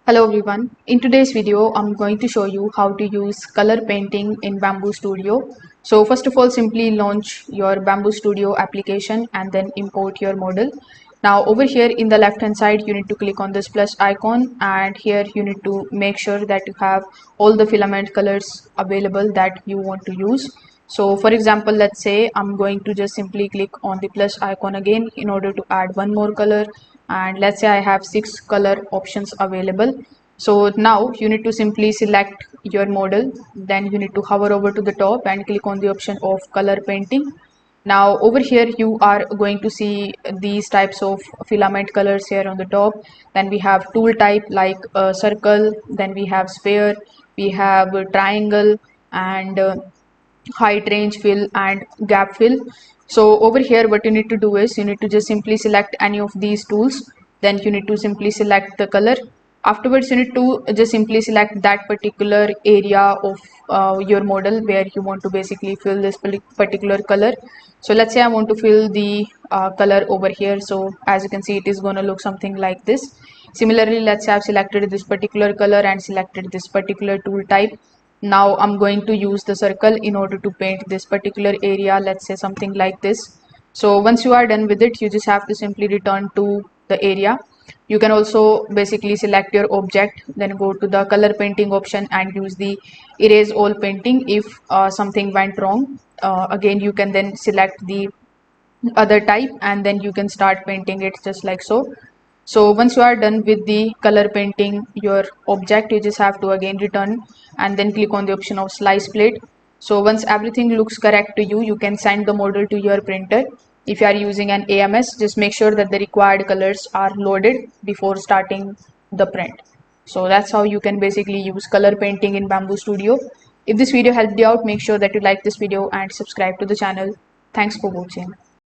Hello everyone. In today's video, I'm going to show you how to use color painting in Bambu Studio. So first of all, simply launch your Bambu Studio application and then import your model. Now over here in the left hand side, you need to click on this plus icon, and here you need to make sure that you have all the filament colors available that you want to use. So for example, let's say I'm going to just simply click on the plus icon again in order to add one more color, and let's say I have 6 color options available. So now you need to simply select your model, then you need to hover over to the top and click on the option of color painting. Now over here you are going to see these types of filament colors here on the top. Then we have tool type like circle, then we have sphere, we have triangle, and height range fill and gap fill. So over here what you need to do is you need to just simply select any of these tools, then you need to simply select the color. Afterwards you need to just simply select that particular area of your model where you want to basically fill this particular color. So let's say I want to fill the color over here. So as you can see, it is going to look something like this. Similarly, let's say I've selected this particular color and selected this particular tool type. Now I'm going to use the circle in order to paint this particular area, let's say something like this. So once you are done with it, you just have to simply return to the area. You can also basically select your object, then go to the color painting option and use the erase all painting if something went wrong. Again, you can then select the other type and then you can start painting it just like so. So once you are done with the color painting your object, you just have to again return and then click on the option of slice plate. So once everything looks correct to you, you can send the model to your printer. If you are using an AMS, just make sure that the required colors are loaded before starting the print. So that's how you can basically use color painting in Bambu Studio. If this video helped you out, make sure that you like this video and subscribe to the channel. Thanks for watching.